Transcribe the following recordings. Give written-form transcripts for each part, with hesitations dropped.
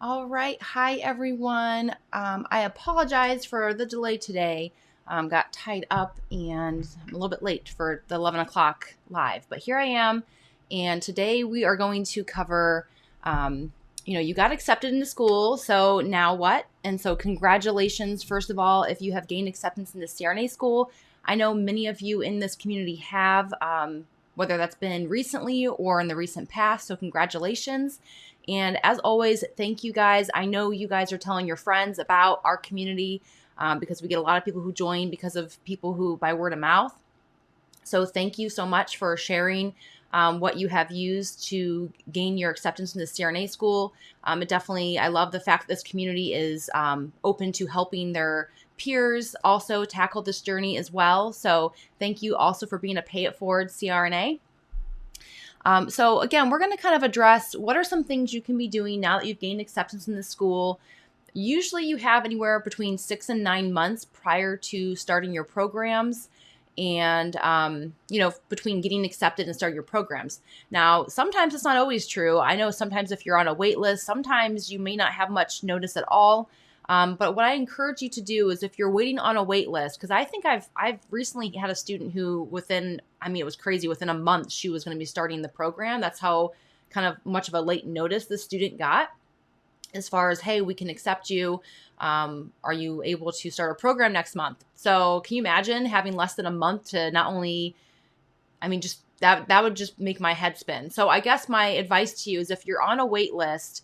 All right. Hi, everyone. I apologize for the delay today. Got tied up and I'm a little bit late for the 11 o'clock live, but here I am. And today we are going to cover, you got accepted into school. So now what? And so congratulations, first of all, if you have gained acceptance into CRNA school. I know many of you in this community have, whether that's been recently or in the recent past. So congratulations. And as always, thank you guys. I know you guys are telling your friends about our community because we get a lot of people who join because of people who by word of mouth. So thank you so much for sharing what you have used to gain your acceptance in the CRNA school. I love the fact that this community is open to helping their peers also tackle this journey as well. So thank you also for being a pay it forward CRNA. So again, we're going to kind of address what are some things you can be doing now that you've gained acceptance in the school. Usually you have anywhere between 6 and 9 months prior to starting your programs and, between getting accepted and starting your programs. Now, sometimes it's not always true. I know sometimes if you're on a wait list, sometimes you may not have much notice at all. But what I encourage you to do is if you're waiting on a wait list, because I think I've recently had a student who it was crazy. Within a month, she was going to be starting the program. That's how kind of much of a late notice the student got as far as, hey, we can accept you. Are you able to start a program next month? So can you imagine having less than a month to not only, just that would just make my head spin. So I guess my advice to you is if you're on a wait list,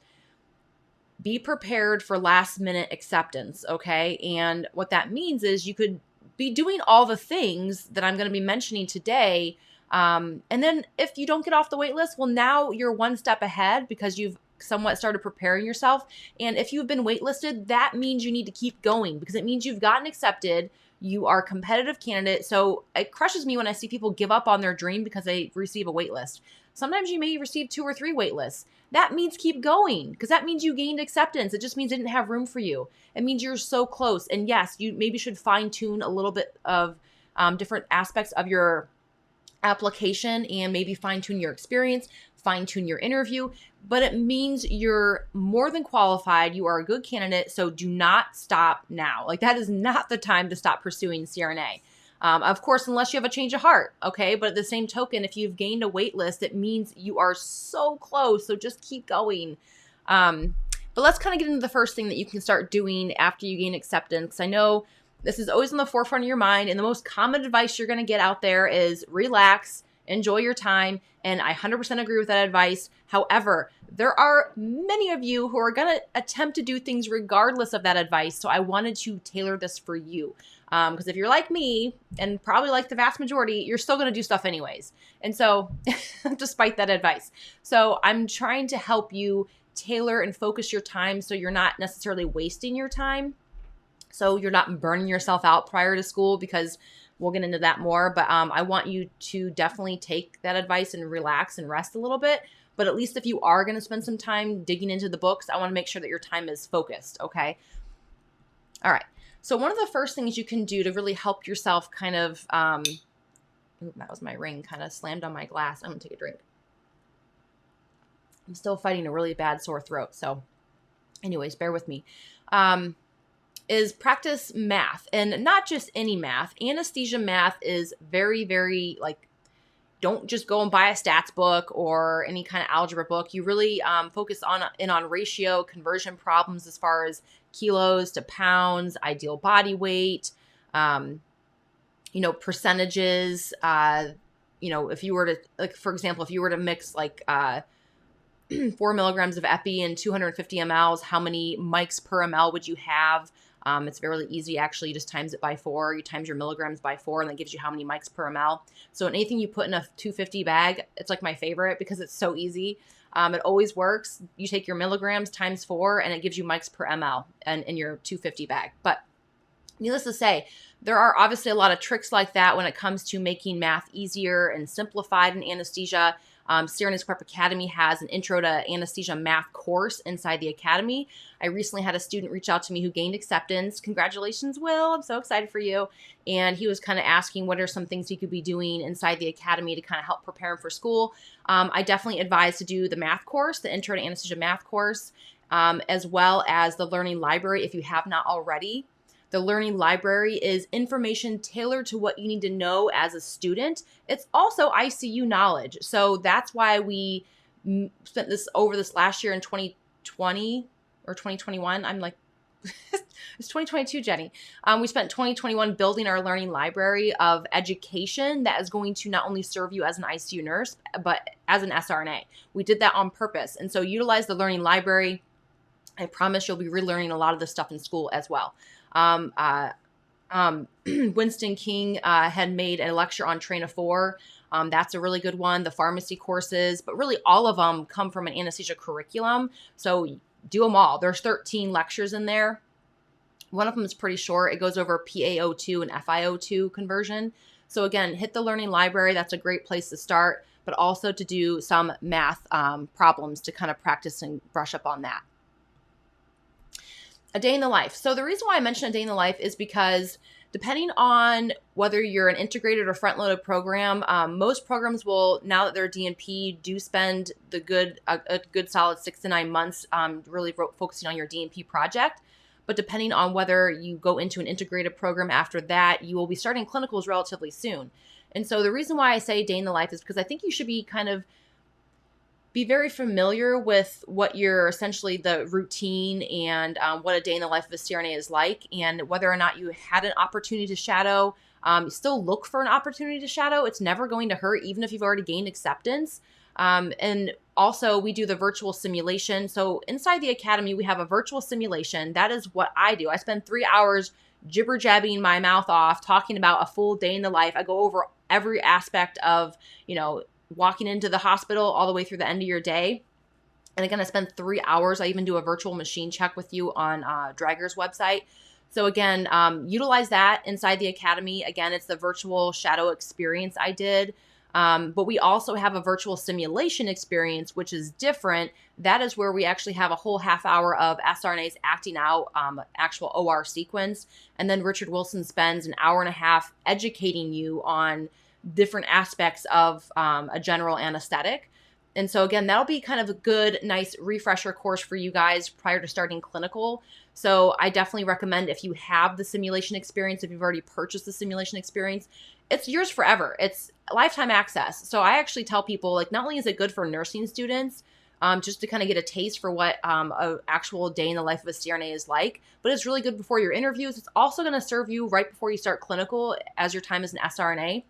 be prepared for last minute acceptance, okay? And what that means is you could be doing all the things that I'm going to be mentioning today. And then if you don't get off the wait list, well, now you're one step ahead because you've somewhat started preparing yourself. And if you've been waitlisted, that means you need to keep going because it means you've gotten accepted. You are a competitive candidate. So it crushes me when I see people give up on their dream because they receive a wait list. Sometimes you may receive 2 or 3 wait lists. That means keep going because that means you gained acceptance. It just means they didn't have room for you. It means you're so close. And yes, you maybe should fine tune a little bit of different aspects of your application and maybe fine tune your experience, fine tune your interview, but it means you're more than qualified. You are a good candidate. So do not stop now. Like that is not the time to stop pursuing CRNA. Of course, unless you have a change of heart, okay? But at the same token, if you've gained a wait list, it means you are so close. So just keep going. But let's kind of get into the first thing that you can start doing after you gain acceptance. I know this is always on the forefront of your mind. And the most common advice you're going to get out there is relax, enjoy your time. And I 100% agree with that advice. However, there are many of you who are going to attempt to do things regardless of that advice. So I wanted to tailor this for you. Because if you're like me, and probably like the vast majority, you're still going to do stuff anyways. And so, despite that advice. So I'm trying to help you tailor and focus your time so you're not necessarily wasting your time. So you're not burning yourself out prior to school because we'll get into that more. But I want you to definitely take that advice and relax and rest a little bit. But at least if you are going to spend some time digging into the books, I want to make sure that your time is focused, okay? All right. So one of the first things you can do to really help yourself kind of, that was my ring, kind of slammed on my glass. I'm going to take a drink. I'm still fighting a really bad sore throat. So anyways, bear with me. Is practice math, and not just any math. Anesthesia math is very, very don't just go and buy a stats book or any kind of algebra book. You really focus on ratio conversion problems as far as kilos to pounds, ideal body weight, percentages. If you were to, for example, if you were to mix 4 milligrams of epi and 250 mLs, how many mics per ml would you have? It's really easy. Actually, you just times it by 4. You times your milligrams by 4, and that gives you how many mics per ml. So anything you put in a 250 bag, it's like my favorite because it's so easy. It always works. You take your milligrams times 4, and it gives you mics per ml in your 250 bag. But needless to say, there are obviously a lot of tricks like that when it comes to making math easier and simplified in anesthesia. CRNA School Prep Academy has an intro to anesthesia math course inside the academy. I recently had a student reach out to me who gained acceptance. Congratulations, Will. I'm so excited for you. And he was kind of asking what are some things he could be doing inside the academy to kind of help prepare him for school. I definitely advise to do the math course, the intro to anesthesia math course. as well as the learning library if you have not already. The learning library is information tailored to what you need to know as a student. It's also ICU knowledge. So that's why we spent this last year in 2020 or 2021. I'm like, it's 2022, Jenny. We spent 2021 building our learning library of education that is going to not only serve you as an ICU nurse, but as an SRNA. We did that on purpose. And so utilize the learning library. I promise you'll be relearning a lot of this stuff in school as well. Winston King had made a lecture on Train of Four. That's a really good one. The pharmacy courses, but really all of them come from an anesthesia curriculum. So do them all. There's 13 lectures in there. One of them is pretty short. It goes over PaO2 and FiO2 conversion. So again, hit the learning library. That's a great place to start, but also to do some math problems to kind of practice and brush up on that. A day in the life. So the reason why I mention a day in the life is because depending on whether you're an integrated or front-loaded program, most programs will, now that they're DNP, do spend a good solid 6 to 9 months really focusing on your DNP project. But depending on whether you go into an integrated program after that, you will be starting clinicals relatively soon. And so the reason why I say day in the life is because I think you should be very familiar with what your essentially the routine and what a day in the life of a CRNA is like, and whether or not you had an opportunity to shadow. Still look for an opportunity to shadow. It's never going to hurt, even if you've already gained acceptance. And also we do the virtual simulation. So inside the academy, we have a virtual simulation. That is what I do. I spend 3 hours jibber jabbing my mouth off, talking about a full day in the life. I go over every aspect of, walking into the hospital all the way through the end of your day. And again, I spend 3 hours. I even do a virtual machine check with you on Drager's website. So again, utilize that inside the academy. Again, it's the virtual shadow experience I did. But we also have a virtual simulation experience, which is different. That is where we actually have a whole half hour of SRNAs acting out actual OR sequence. And then Richard Wilson spends an hour and a half educating you on different aspects of a general anesthetic. And so again, that'll be kind of a good, nice refresher course for you guys prior to starting clinical. So I definitely recommend, if you have the simulation experience, if you've already purchased the simulation experience, it's yours forever. It's lifetime access. So I actually tell people, like, not only is it good for nursing students, just to kind of get a taste for what an actual day in the life of a CRNA is like, but it's really good before your interviews. It's also going to serve you right before you start clinical as your time as an SRNA.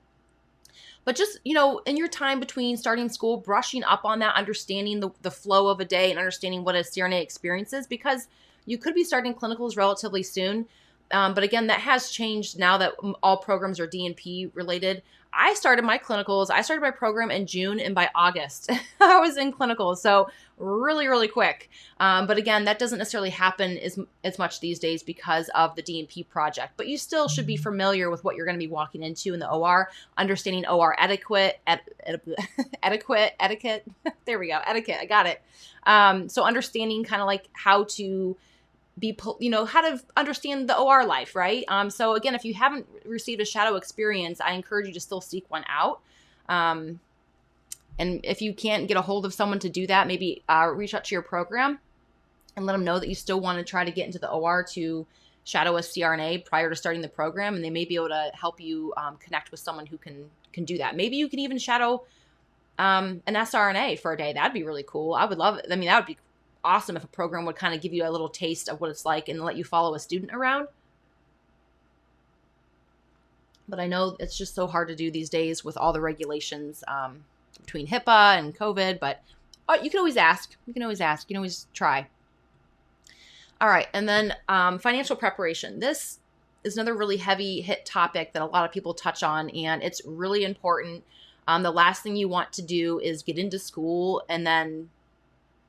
But just, in your time between starting school, brushing up on that, understanding the flow of a day and understanding what a CRNA experience is, because you could be starting clinicals relatively soon. But again, that has changed now that all programs are DNP related. I started my program in June, and by August, I was in clinicals. So really, really quick. But again, that doesn't necessarily happen as much these days because of the DNP project. But you still should be familiar with what you're going to be walking into in the OR, understanding OR etiquette. There we go. Etiquette. I got it. So understanding kind of like how to how to understand the OR life, right? So again, if you haven't received a shadow experience, I encourage you to still seek one out. And if you can't get a hold of someone to do that, maybe reach out to your program and let them know that you still want to try to get into the OR to shadow a CRNA prior to starting the program, and they may be able to help you connect with someone who can do that. Maybe you can even shadow an SRNA for a day. That'd be really cool. I would love it. I mean, that would be awesome if a program would kind of give you a little taste of what it's like and let you follow a student around. But I know it's just so hard to do these days with all the regulations between HIPAA and COVID, but you can always ask. You can always try. All right. And then financial preparation. This is another really heavy hit topic that a lot of people touch on, and it's really important. The last thing you want to do is get into school and then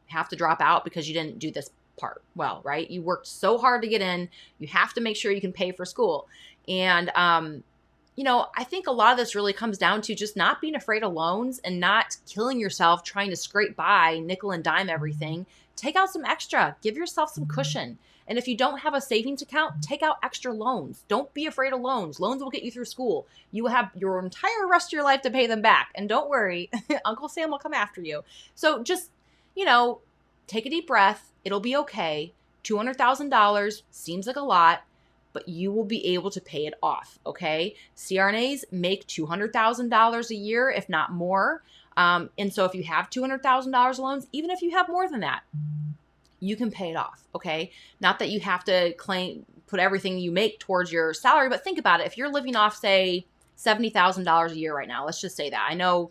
have to drop out because you didn't do this part well, right? You worked so hard to get in. You have to make sure you can pay for school. And, I think a lot of this really comes down to just not being afraid of loans and not killing yourself trying to scrape by, nickel and dime everything. Take out some extra. Give yourself some cushion. And if you don't have a savings account, take out extra loans. Don't be afraid of loans. Loans will get you through school. You will have your entire rest of your life to pay them back. And don't worry, Uncle Sam will come after you. So just, take a deep breath. It'll be okay. $200,000 seems like a lot, but you will be able to pay it off, okay? CRNAs make $200,000 a year, if not more. And so if you have $200,000 loans, even if you have more than that, you can pay it off, okay? Not that you have to put everything you make towards your salary, but think about it. If you're living off, say, $70,000 a year right now, let's just say that. I know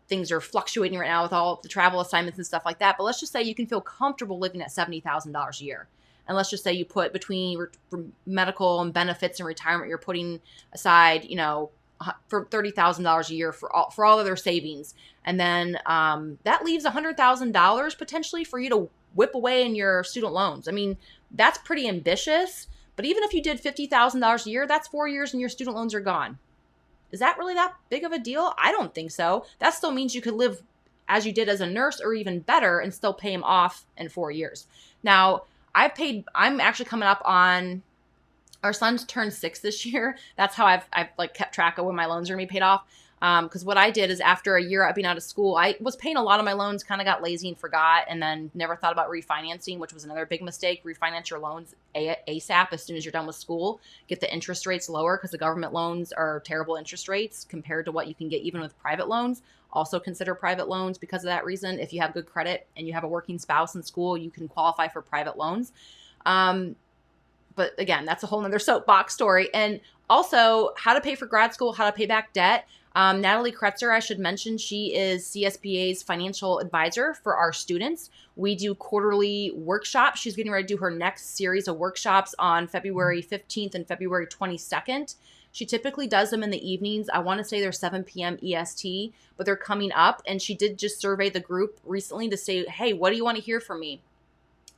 things are fluctuating right now with all the travel assignments and stuff like that, but let's just say you can feel comfortable living at $70,000 a year. And let's just say you put between medical and benefits and retirement, you're putting aside, for $30,000 a year for all of their savings. And then that leaves $100,000 potentially for you to whip away in your student loans. I mean, that's pretty ambitious, but even if you did $50,000 a year, that's 4 years and your student loans are gone. Is that really that big of a deal? I don't think so. That still means you could live as you did as a nurse or even better and still pay them off in 4 years. Now, I'm actually coming up on, our son's turned 6 this year. That's how I've like kept track of when my loans are going to be paid off. Because what I did is after a year of being out of school, I was paying a lot of my loans, kind of got lazy and forgot, and then never thought about refinancing, which was another big mistake. Refinance your loans ASAP as soon as you're done with school. Get the interest rates lower because the government loans are terrible interest rates compared to what you can get even with private loans. Also consider private loans because of that reason. If you have good credit and you have a working spouse in school, you can qualify for private loans. But again, that's a whole nother soapbox story. And also how to pay for grad school, how to pay back debt. Natalie Kretzer, I should mention, she is CSBA's financial advisor for our students. We do quarterly workshops. She's getting ready to do her next series of workshops on February 15th and February 22nd. She typically does them in the evenings. I want to say they're 7 p.m. EST, but they're coming up. And she did just survey the group recently to say, hey, what do you want to hear from me?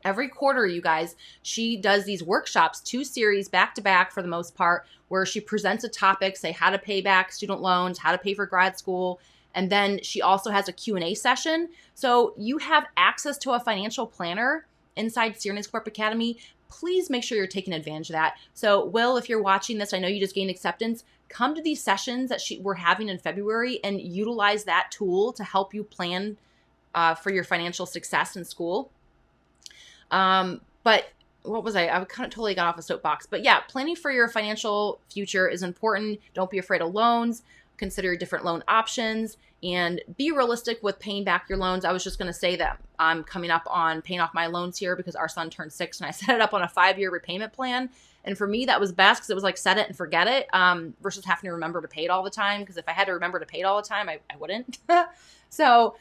Every quarter, you guys, she does these workshops, 2 series back to back for the most part, where she presents a topic, say how to pay back student loans, how to pay for grad school. And then she also has a Q&A session. So you have access to a financial planner inside CRNA School Prep Academy. Please make sure you're taking advantage of that. So Will, if you're watching this, I know you just gained acceptance. Come to these sessions that we're having in February and utilize that tool to help you plan for your financial success in school. But what was I kind of totally got off a soapbox, but yeah, planning for your financial future is important. Don't be afraid of loans, consider different loan options, and be realistic with paying back your loans. I was just going to say that I'm coming up on paying off my loans here because our son turned 6 and I set it up on a 5-year repayment plan. And for me, that was best because it was like set it and forget it, versus having to remember to pay it all the time. Because if I had to remember to pay it all the time, I wouldn't. So,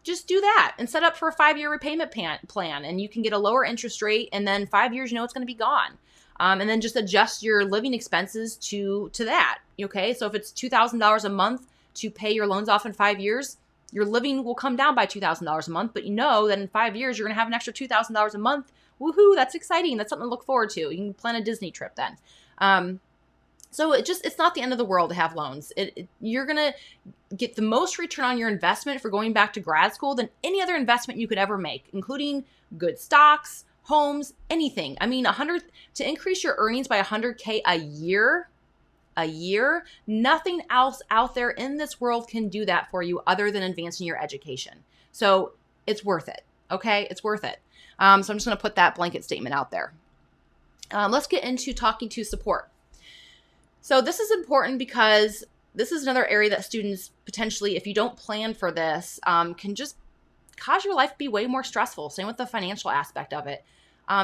just do that and set up for a 5-year repayment plan, and you can get a lower interest rate, and then 5 years, it's going to be gone. And then just adjust your living expenses to that. Okay. So if it's $2,000 a month to pay your loans off in 5 years, your living will come down by $2,000 a month, but that in 5 years, you're going to have an extra $2,000 a month. Woohoo. That's exciting. That's something to look forward to. You can plan a Disney trip then. So it's not the end of the world to have loans. You're going to get the most return on your investment for going back to grad school than any other investment you could ever make, including good stocks, homes, anything. I mean, to increase your earnings by $100K a year, nothing else out there in this world can do that for you other than advancing your education. So it's worth it. Okay. It's worth it. So I'm just going to put that blanket statement out there. Let's get into talking to support. So this is important because this is another area that students potentially, if you don't plan for this, can just cause your life to be way more stressful. Same with the financial aspect of it.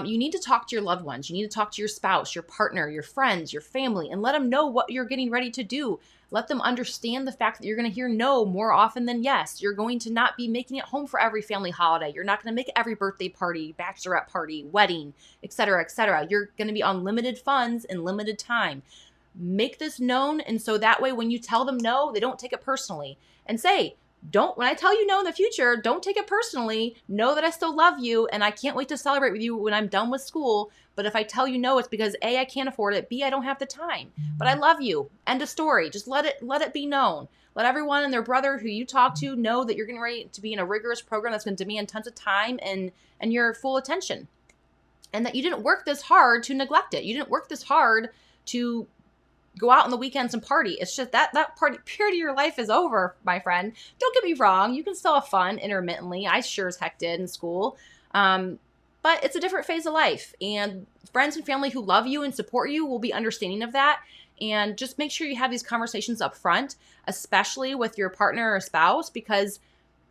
You need to talk to your loved ones. You need to talk to your spouse, your partner, your friends, your family, and let them know what you're getting ready to do. Let them understand the fact that you're going to hear no more often than yes. You're going to not be making it home for every family holiday. You're not going to make every birthday party, bachelorette party, wedding, etc., etc. You're going to be on limited funds and limited time. Make this known, and so that way when you tell them no, they don't take it personally. And say, when I tell you no in the future, don't take it personally. Know that I still love you and I can't wait to celebrate with you when I'm done with school. But if I tell you no, it's because A, I can't afford it, B, I don't have the time. But I love you. End of story. Just let it be known. Let everyone and their brother who you talk to know that you're getting ready to be in a rigorous program that's going to demand tons of time and your full attention. And that you didn't work this hard to neglect it. You didn't work this hard to go out on the weekends and party. It's just that party period of your life is over, my friend. Don't get me wrong. You can still have fun intermittently. I sure as heck did in school. But it's a different phase of life, and friends and family who love you and support you will be understanding of that. And just make sure you have these conversations up front, especially with your partner or spouse, because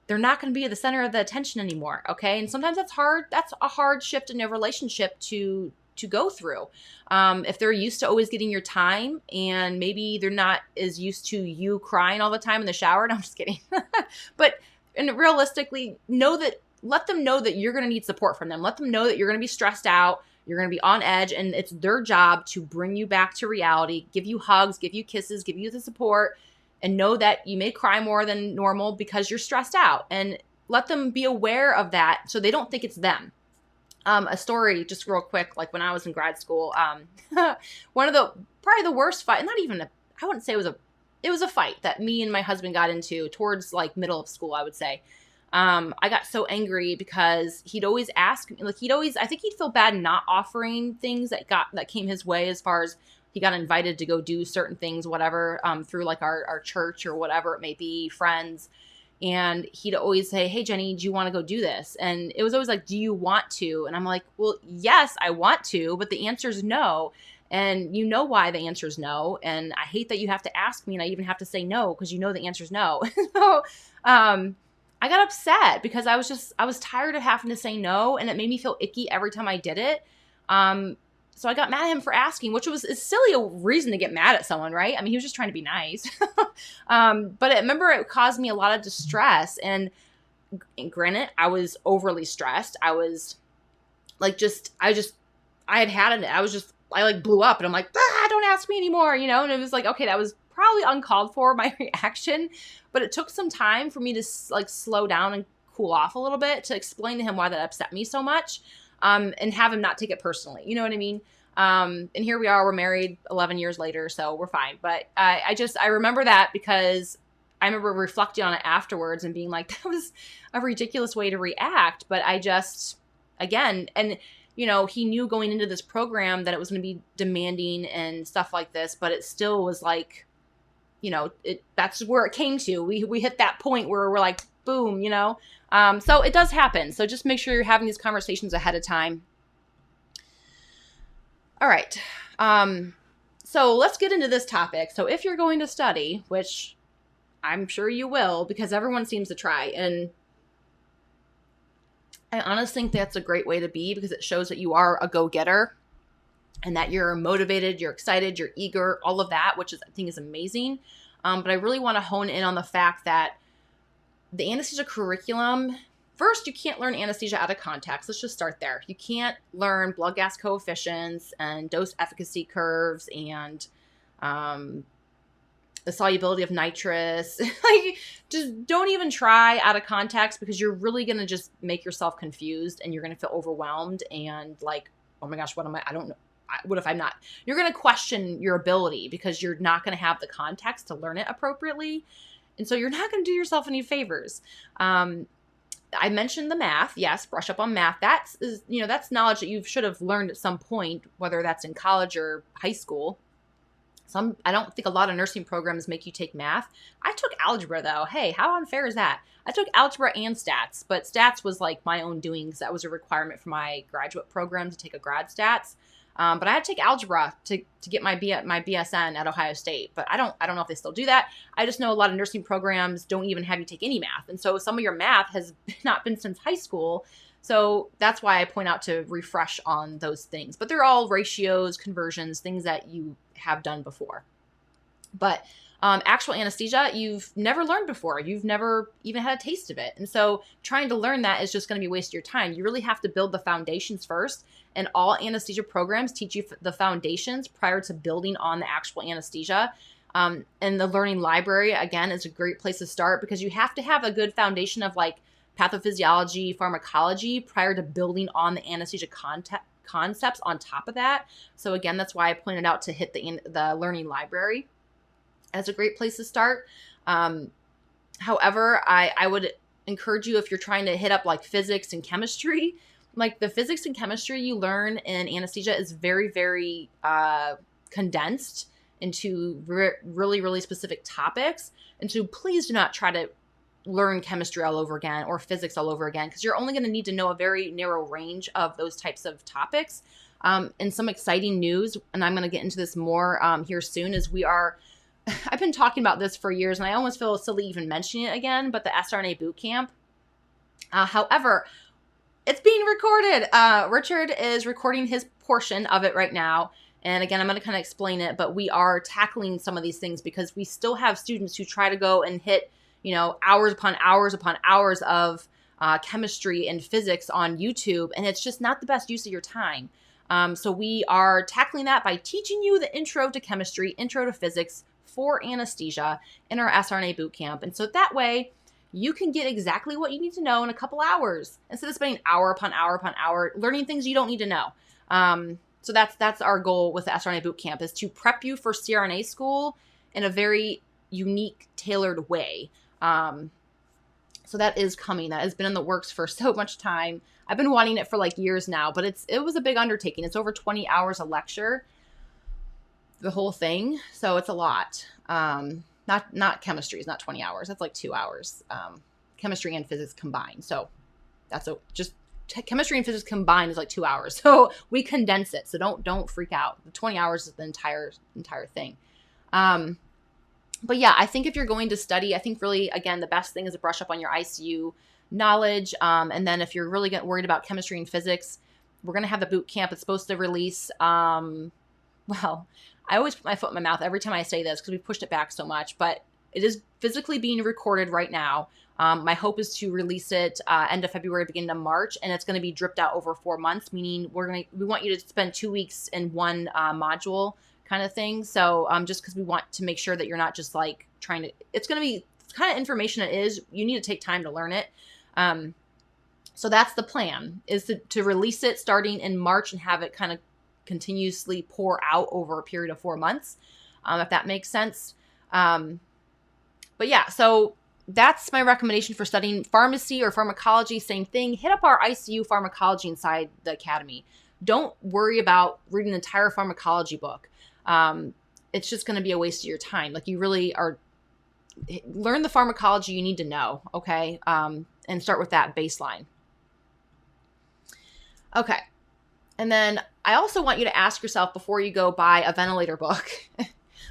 they're not going to be at the center of the attention anymore. Okay. And sometimes that's hard. That's a hard shift in a relationship to go through. If they're used to always getting your time, and maybe they're not as used to you crying all the time in the shower. No, I'm just kidding. But and realistically, let them know that you're going to need support from them. Let them know that you're going to be stressed out. You're going to be on edge, and it's their job to bring you back to reality, give you hugs, give you kisses, give you the support, and know that you may cry more than normal because you're stressed out, and let them be aware of that so they don't think it's them. A story just real quick, like when I was in grad school, one of probably the worst fight, I wouldn't say it was a fight that me and my husband got into towards like middle of school, I would say. I got so angry because he'd always ask me, like I think he'd feel bad not offering things that came his way, as far as he got invited to go do certain things, whatever, through like our church or whatever it may be, friends. And he'd always say, "Hey, Jenny, do you want to go do this?" And it was always like, "Do you want to?" And I'm like, "Well, yes, I want to, but the answer is no." And you know why the answer is no. And I hate that you have to ask me and I even have to say no, because you know the answer is no. So, I got upset because I was tired of having to say no, and it made me feel icky every time I did it. So I got mad at him for asking, which was is silly a reason to get mad at someone, right? I mean, he was just trying to be nice. But I remember it caused me a lot of distress. And granted, I was overly stressed. I was like, I like blew up, and I'm like, don't ask me anymore, And it was like, okay, that was probably uncalled for, my reaction, but it took some time for me to like slow down and cool off a little bit to explain to him why that upset me so much, and have him not take it personally. You know what I mean? And here we are, we're married 11 years later, so we're fine. But I remember that because I remember reflecting on it afterwards and being like, that was a ridiculous way to react. But again, and he knew going into this program that it was going to be demanding and stuff like this, but it still was like, that's where it came to. We hit that point where we're like, boom, so it does happen. So just make sure you're having these conversations ahead of time. All right. So let's get into this topic. So if you're going to study, which I'm sure you will, because everyone seems to try, and I honestly think that's a great way to be, because it shows that you are a go-getter and that you're motivated, you're excited, you're eager, all of that, which I think is amazing. But I really want to hone in on the fact that the anesthesia curriculum, first, you can't learn anesthesia out of context. Let's just start there. You can't learn blood gas coefficients and dose efficacy curves and the solubility of nitrous. Like, just don't even try out of context, because you're really going to just make yourself confused, and you're going to feel overwhelmed and like, oh my gosh, what am I don't know. What if I'm not? You're going to question your ability because you're not going to have the context to learn it appropriately. And so you're not going to do yourself any favors. I mentioned the math. Yes, brush up on math. That's knowledge that you should have learned at some point, whether that's in college or high school. I don't think a lot of nursing programs make you take math. I took algebra though. Hey, how unfair is that? I took algebra and stats, but stats was like my own doing, because that was a requirement for my graduate program to take a grad stats. But I had to take algebra to get my BSN at Ohio State. But I don't know if they still do that. I just know a lot of nursing programs don't even have you take any math. And so some of your math has not been since high school. So that's why I point out to refresh on those things. But they're all ratios, conversions, things that you have done before. But actual anesthesia, you've never learned before. You've never even had a taste of it. And so trying to learn that is just going to be a waste of your time. You really have to build the foundations first. And all anesthesia programs teach you the foundations prior to building on the actual anesthesia. And the learning library, again, is a great place to start, because you have to have a good foundation of like pathophysiology, pharmacology prior to building on the anesthesia concepts on top of that. So again, that's why I pointed out to hit the learning library as a great place to start. However, I would encourage you, if you're trying to hit up like physics and chemistry, like the physics and chemistry you learn in anesthesia is very, very condensed into really, really specific topics. And so please do not try to learn chemistry all over again or physics all over again, because you're only going to need to know a very narrow range of those types of topics. And some exciting news, and I'm going to get into this more here soon, is I've been talking about this for years, and I almost feel silly even mentioning it again, but the CRNA boot camp. However, it's being recorded. Richard is recording his portion of it right now. And again, I'm going to kind of explain it, but we are tackling some of these things because we still have students who try to go and hit, hours upon hours upon hours of chemistry and physics on YouTube, and it's just not the best use of your time. So we are tackling that by teaching you the intro to chemistry, intro to physics for anesthesia in our SRNA boot camp. And so that way you can get exactly what you need to know in a couple hours instead of spending hour upon hour upon hour learning things you don't need to know. So that's our goal with the SRNA boot camp, is to prep you for CRNA school in a very unique, tailored way. So that is coming. That has been in the works for so much time. I've been wanting it for like years now, but it was a big undertaking. It's over 20 hours a lecture, the whole thing. So it's a lot. Not chemistry is not 20 hours. That's like 2 hours. Chemistry and physics combined. So that's chemistry and physics combined is like 2 hours. So we condense it. So don't freak out. The 20 hours is the entire thing. But yeah, I think if you're going to study, I think really, again, the best thing is to brush up on your ICU knowledge. And then if you're really worried about chemistry and physics, we're going to have the boot camp. It's supposed to release, well, I always put my foot in my mouth every time I say this because we pushed it back so much, but it is physically being recorded right now. My hope is to release it end of February, beginning of March, and it's going to be dripped out over 4 months, meaning we want you to spend 2 weeks in one module kind of thing. So just because we want to make sure that you're not just like trying to, it's going to be kind of information it is. You need to take time to learn it. So that's the plan, is to release it starting in March and have it kind of continuously pour out over a period of 4 months, if that makes sense. But yeah, so that's my recommendation for studying pharmacy or pharmacology. Same thing. Hit up our ICU pharmacology inside the academy. Don't worry about reading an entire pharmacology book. It's just going to be a waste of your time. Like, you really learn the pharmacology you need to know. Okay. And start with that baseline. Okay. And then I also want you to ask yourself before you go buy a ventilator book,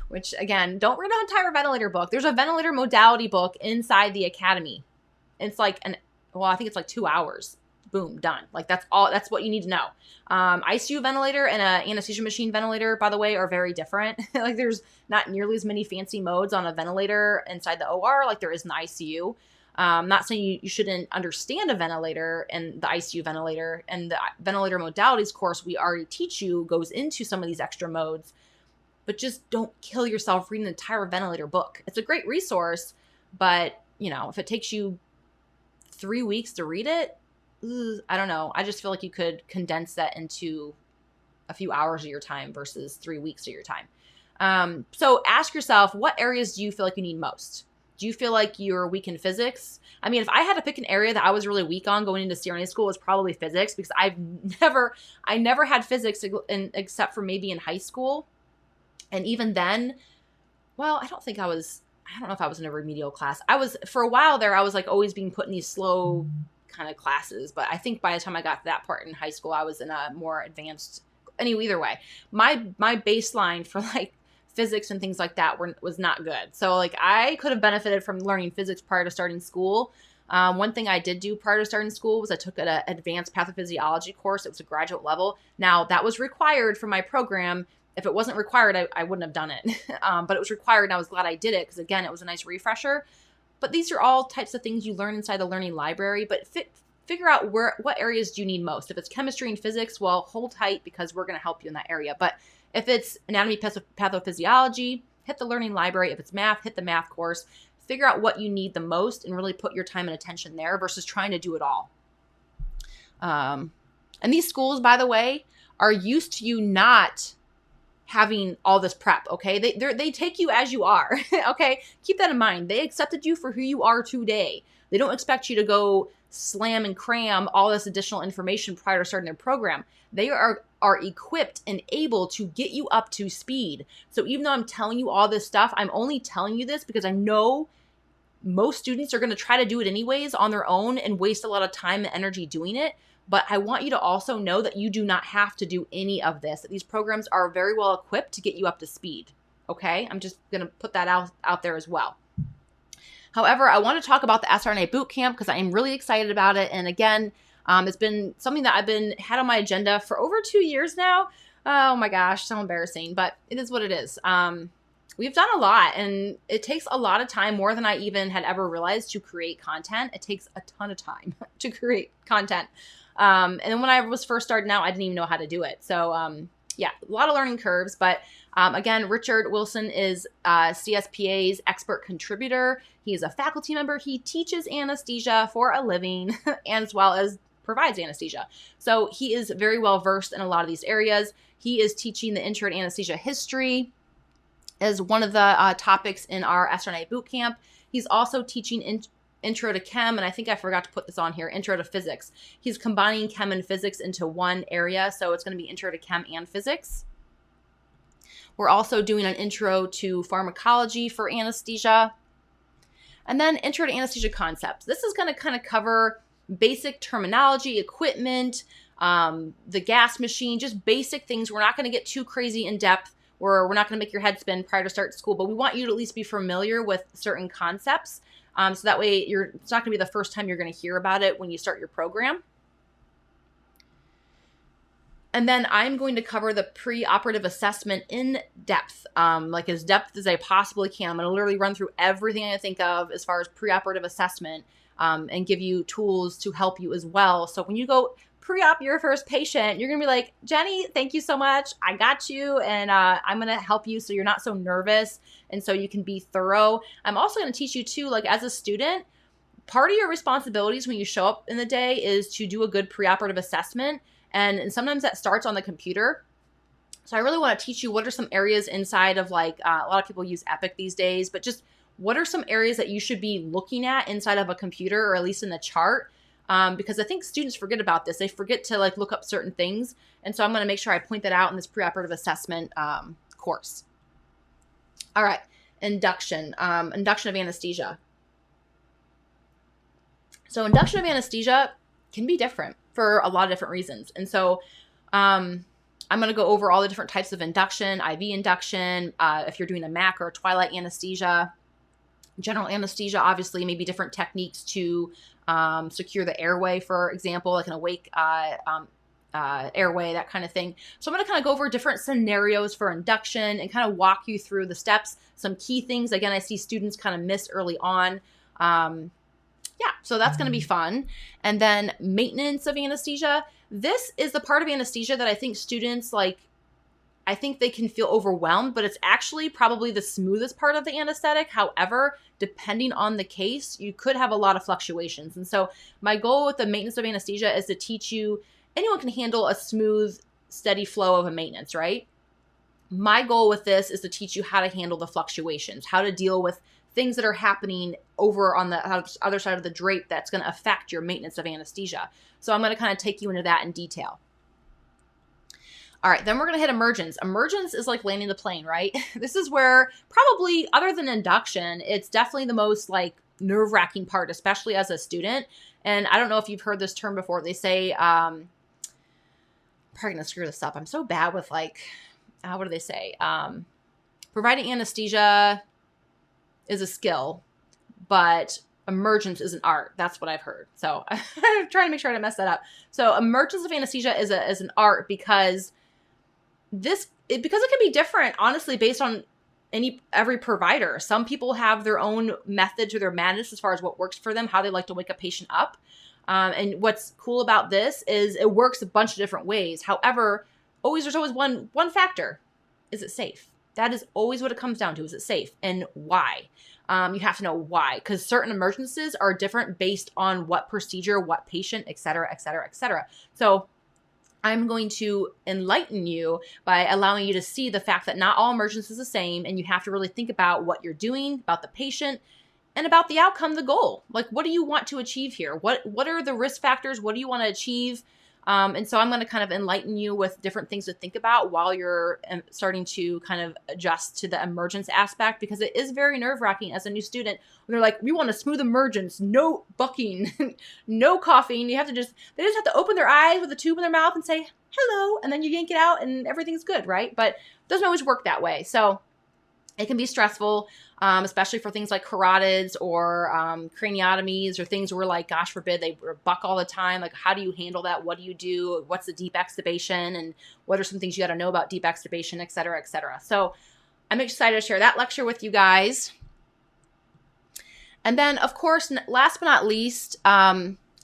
which again, don't read an entire ventilator book. There's a ventilator modality book inside the academy. It's like I think it's like 2 hours. Boom, done. Like, that's all. That's what you need to know. ICU ventilator and a anesthesia machine ventilator, by the way, are very different. Like, there's not nearly as many fancy modes on a ventilator inside the OR like there is in the ICU. Not saying you shouldn't understand a ventilator and the ICU ventilator, and the ventilator modalities course we already teach you goes into some of these extra modes, but just don't kill yourself reading an entire ventilator book. It's a great resource, but if it takes you 3 weeks to read it, I don't know. I just feel like you could condense that into a few hours of your time versus 3 weeks of your time. So ask yourself, what areas do you feel like you need most? Do you feel like you're weak in physics? I mean, if I had to pick an area that I was really weak on going into CRNA school, it's probably physics, because I never had physics except for maybe in high school. And even then, well, I don't know if I was in a remedial class. For a while there, I was like always being put in these slow kind of classes. But I think by the time I got to that part in high school, I was in a more advanced, anyway, either way, my baseline for like physics and things like that was not good. So like, I could have benefited from learning physics prior to starting school. One thing I did do prior to starting school was I took an advanced pathophysiology course. It was a graduate level. Now, that was required for my program. If it wasn't required, I wouldn't have done it. But it was required, and I was glad I did it because, again, it was a nice refresher. But these are all types of things you learn inside the learning library. But figure out what areas do you need most. If it's chemistry and physics, well, hold tight because we're going to help you in that area. But if it's anatomy, pathophysiology, hit the learning library. If it's math, hit the math course. Figure out what you need the most and really put your time and attention there versus trying to do it all. And these schools, by the way, are used to you not having all this prep, okay? They take you as you are, okay? Keep that in mind. They accepted you for who you are today. They don't expect you to go slam and cram all this additional information prior to starting their program. They are are equipped and able to get you up to speed. So even though I'm telling you all this stuff, I'm only telling you this because I know most students are going to try to do it anyways on their own and waste a lot of time and energy doing it. But I want you to also know that you do not have to do any of this, that these programs are very well equipped to get you up to speed. Okay? I'm just going to put that out there as well. However, I want to talk about the CRNA Bootcamp because I am really excited about it. And again, it's been something that I've had on my agenda for over 2 years now. Oh my gosh, so embarrassing, but it is what it is. We've done a lot, and it takes a lot of time, more than I even had ever realized, to create content. It takes a ton of time to create content. And then when I was first starting out, I didn't even know how to do it. So yeah, a lot of learning curves. But again, Richard Wilson is CSPA's expert contributor. He is a faculty member. He teaches anesthesia for a living as well as provides anesthesia. So he is very well versed in a lot of these areas. He is teaching the intro to anesthesia history as one of the topics in our CRNA Bootcamp. He's also teaching intro to chem, and I think I forgot to put this on here, intro to physics. He's combining chem and physics into one area, so it's going to be intro to chem and physics. We're also doing an intro to pharmacology for anesthesia. And then intro to anesthesia concepts. This is going to kind of cover basic terminology, equipment, the gas machine, just basic things. We're not going to get too crazy in depth, or we're not going to make your head spin prior to start school, but we want you to at least be familiar with certain concepts. So that way it's not going to be the first time you're going to hear about it when you start your program. And then I'm going to cover the preoperative assessment in depth, like as depth as I possibly can. I'm going to literally run through everything I think of as far as preoperative assessment, and give you tools to help you as well. So when you go pre-op your first patient, you're going to be like, Jenny, thank you so much. I got you. And I'm going to help you so you're not so nervous and so you can be thorough. I'm also going to teach you too, like as a student, part of your responsibilities when you show up in the day is to do a good preoperative assessment. And sometimes that starts on the computer. So I really want to teach you what are some areas inside of like, a lot of people use Epic these days, but just what are some areas that you should be looking at inside of a computer, or at least in the chart? Because I think students forget about this. They forget to like look up certain things. And so I'm going to make sure I point that out in this preoperative assessment course. All right. Induction of anesthesia. So induction of anesthesia can be different for a lot of different reasons. And so I'm going to go over all the different types of induction, IV induction, if you're doing a MAC or a twilight anesthesia. General anesthesia, obviously, maybe different techniques to secure the airway, for example, like an awake airway, that kind of thing. So I'm going to kind of go over different scenarios for induction and kind of walk you through the steps, some key things. Again, I see students kind of miss early on. Yeah, so that's going to be fun. And then maintenance of anesthesia. This is the part of anesthesia that I think students I think they can feel overwhelmed, but it's actually probably the smoothest part of the anesthetic. However, depending on the case, you could have a lot of fluctuations. And so my goal with the maintenance of anesthesia is to teach you, anyone can handle a smooth, steady flow of a maintenance, right? My goal with this is to teach you how to handle the fluctuations, how to deal with things that are happening over on the other side of the drape that's going to affect your maintenance of anesthesia. So I'm going to kind of take you into that in detail. All right, then we're going to hit emergence. Emergence is like landing the plane, right? This is where probably, other than induction, it's definitely the most nerve-wracking part, especially as a student. And I don't know if you've heard this term before. They say, I'm probably going to screw this up. I'm so bad with what do they say? Providing anesthesia is a skill, but emergence is an art. That's what I've heard. So I'm trying to make sure I don't mess that up. So emergence of anesthesia is an art because it can be different, honestly, based on every provider. Some people have their own method to their madness as far as what works for them, how they like to wake a patient up. And what's cool about this is it works a bunch of different ways. However, there's always one factor. Is it safe? That is always what it comes down to. Is it safe? And why? You have to know why, because certain emergencies are different based on what procedure, what patient, et cetera, et cetera, et cetera. So I'm going to enlighten you by allowing you to see the fact that not all emergencies are the same, and you have to really think about what you're doing, about the patient, and about the outcome, the goal. Like, what do you want to achieve here? What are the risk factors? What do you want to achieve? And so I'm going to kind of enlighten you with different things to think about while you're starting to kind of adjust to the emergence aspect, because it is very nerve-wracking as a new student when they're like, we want a smooth emergence, no bucking, no coughing. They just have to open their eyes with a tube in their mouth and say, hello, and then you yank it out and everything's good, right? But it doesn't always work that way. So it can be stressful, especially for things like carotids or craniotomies or things where, like, gosh forbid, they buck all the time. Like, how do you handle that? What do you do? What's the deep extubation? And what are some things you got to know about deep extubation, et cetera, et cetera. So I'm excited to share that lecture with you guys. And then, of course, last but not least,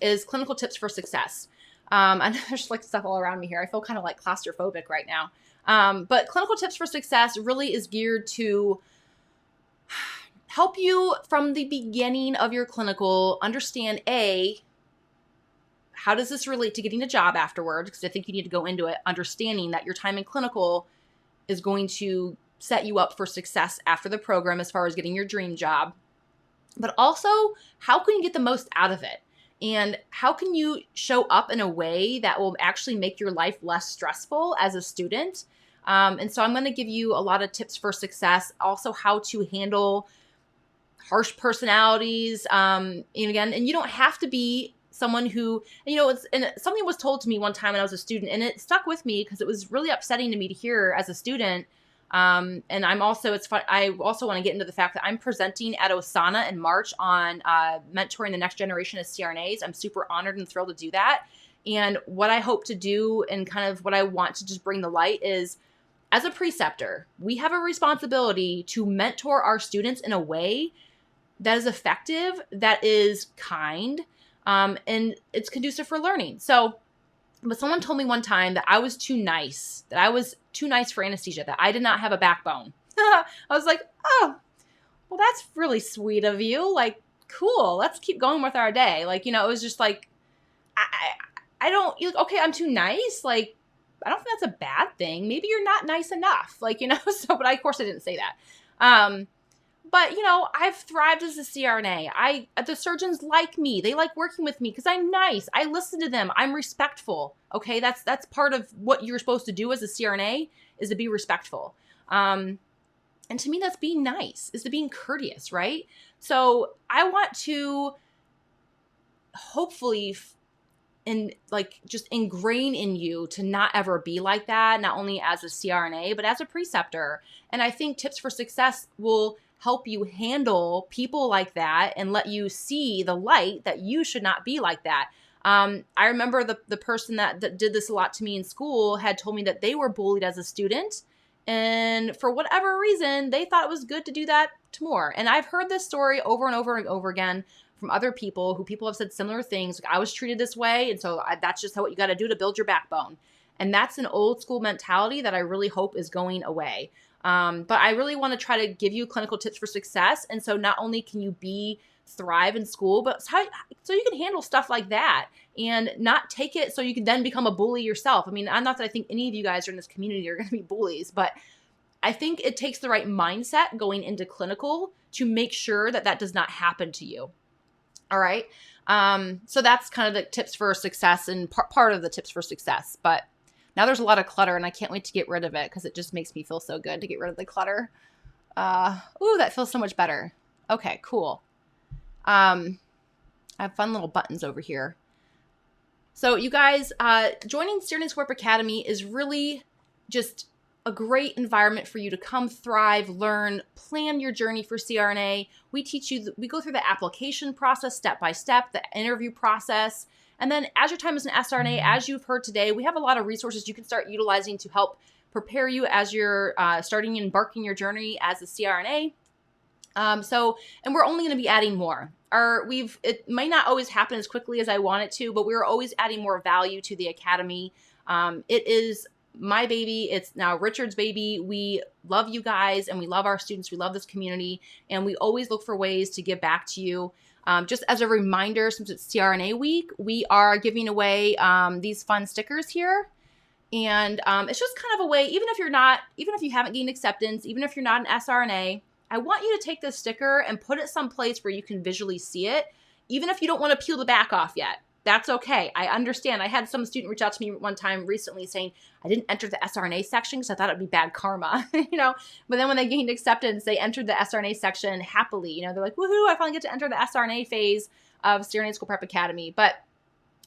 is clinical tips for success. I know there's like stuff all around me here. I feel kind of like claustrophobic right now. But clinical tips for success really is geared to help you from the beginning of your clinical understand, how does this relate to getting a job afterwards? Because I think you need to go into it understanding that your time in clinical is going to set you up for success after the program as far as getting your dream job. But also, how can you get the most out of it? And how can you show up in a way that will actually make your life less stressful as a student? And so I'm going to give you a lot of tips for success, also how to handle harsh personalities. And you don't have to be someone who, and something was told to me one time when I was a student, and it stuck with me because it was really upsetting to me to hear as a student. And it's fun. I also want to get into the fact that I'm presenting at Osana in March on mentoring the next generation of CRNAs. I'm super honored and thrilled to do that. And what I hope to do and kind of what I want to just bring the light is, as a preceptor, we have a responsibility to mentor our students in a way that is effective, that is kind, and it's conducive for learning. But someone told me one time that I was too nice for anesthesia, that I did not have a backbone. I was like, oh, well, that's really sweet of you. Like, cool. Let's keep going with our day. Like, it was just like, okay, I'm too nice. Like, I don't think that's a bad thing. Maybe you're not nice enough. Like, but of course I didn't say that. But, I've thrived as a CRNA. The surgeons like me. They like working with me because I'm nice. I listen to them. I'm respectful. Okay, that's part of what you're supposed to do as a CRNA, is to be respectful. And to me, that's being nice, is to being courteous, right? So I want to hopefully just ingrain in you to not ever be like that, not only as a CRNA, but as a preceptor. And I think tips for success will help you handle people like that and let you see the light that you should not be like that. I remember the person that did this a lot to me in school had told me that they were bullied as a student. And for whatever reason, they thought it was good to do that to more. And I've heard this story over and over and over again from other people have said similar things. Like, I was treated this way, and so that's just what you got to do to build your backbone. And that's an old school mentality that I really hope is going away. But I really want to try to give you clinical tips for success. And so not only can you thrive in school, but so you can handle stuff like that and not take it so you can then become a bully yourself. I mean, I'm not that I think any of you guys are in this community are going to be bullies, but I think it takes the right mindset going into clinical to make sure that does not happen to you. All right. So that's kind of the tips for success and part of the tips for success. But now there's a lot of clutter, and I can't wait to get rid of it because it just makes me feel so good to get rid of the clutter. That feels so much better. Okay, cool. I have fun little buttons over here. So you guys, joining CRNA School Prep Academy is really just a great environment for you to come thrive, learn, plan your journey for CRNA. We teach you, we go through the application process step by step, the interview process. And then as your time as an SRNA, as you've heard today, we have a lot of resources you can start utilizing to help prepare you as you're embarking your journey as a CRNA. And we're only going to be adding more. It might not always happen as quickly as I want it to, but we're always adding more value to the Academy. It is my baby. It's now Richard's baby. We love you guys and we love our students. We love this community, and we always look for ways to give back to you. Just as a reminder, since it's CRNA week, we are giving away these fun stickers here. And it's just kind of a way, even if you haven't gained acceptance, even if you're not an SRNA, I want you to take this sticker and put it someplace where you can visually see it, even if you don't want to peel the back off yet. That's okay. I understand. I had some student reach out to me one time recently saying, I didn't enter the CRNA section because I thought it'd be bad karma, but then when they gained acceptance, they entered the CRNA section happily. They're like, woohoo, I finally get to enter the CRNA phase of CRNA School Prep Academy. But,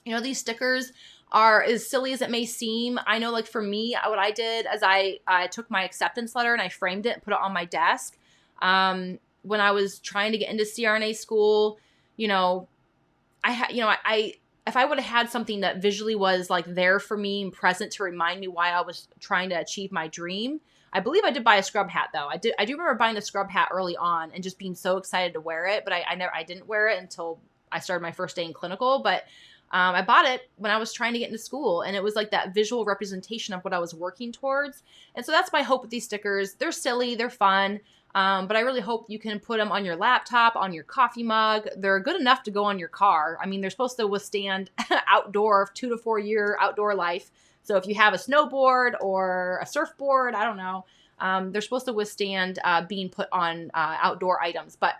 these stickers are as silly as it may seem. I know, like for me, what I did is I took my acceptance letter and I framed it and put it on my desk. When I was trying to get into CRNA school, if I would have had something that visually was like there for me and present to remind me why I was trying to achieve my dream. I believe I did buy a scrub hat though. I do remember buying a scrub hat early on and just being so excited to wear it, but I didn't wear it until I started my first day in clinical. But I bought it when I was trying to get into school, and it was like that visual representation of what I was working towards. And so that's my hope with these stickers. They're silly, they're fun. But I really hope you can put them on your laptop, on your coffee mug. They're good enough to go on your car. I mean, they're supposed to withstand 2 to 4 year outdoor life. So if you have a snowboard or a surfboard, I don't know, they're supposed to withstand being put on outdoor items. But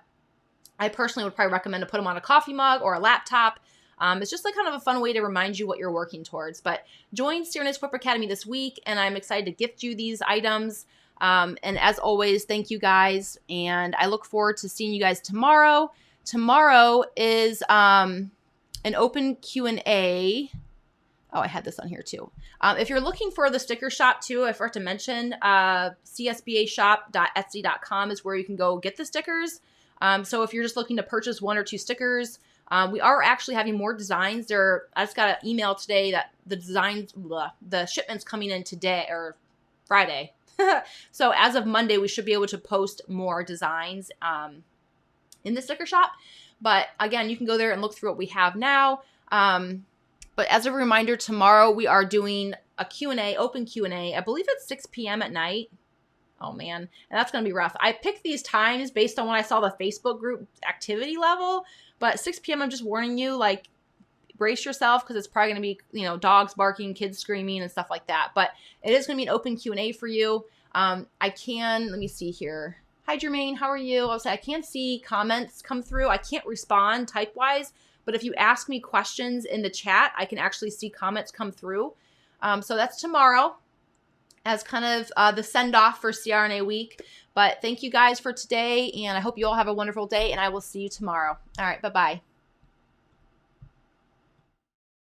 I personally would probably recommend to put them on a coffee mug or a laptop. It's just like kind of a fun way to remind you what you're working towards. But join CRNA School Prep Academy this week, and I'm excited to gift you these items. And as always, thank you guys, and I look forward to seeing you guys tomorrow. Tomorrow is an open Q&A. Oh, I had this on here too. If you're looking for the sticker shop too, I forgot to mention, csbashop.etsy.com is where you can go get the stickers. So if you're just looking to purchase 1 or 2 stickers, we are actually having more designs. I just got an email today that the shipment's coming in today or Friday. So as of Monday, we should be able to post more designs in the sticker shop. But again, you can go there and look through what we have now. But as a reminder, tomorrow we are doing a Q&A, open Q&A. I believe it's 6 p.m. at night. Oh, man. And that's going to be rough. I picked these times based on when I saw the Facebook group activity level. But 6 p.m., I'm just warning you, like, brace yourself because it's probably going to be, dogs barking, kids screaming and stuff like that. But it is going to be an open Q&A for you. Let me see here. Hi, Jermaine. How are you? I'll say I can see comments come through. I can't respond type-wise. But if you ask me questions in the chat, I can actually see comments come through. So that's tomorrow as kind of the send-off for CRNA week. But thank you guys for today, and I hope you all have a wonderful day, and I will see you tomorrow. All right, bye-bye.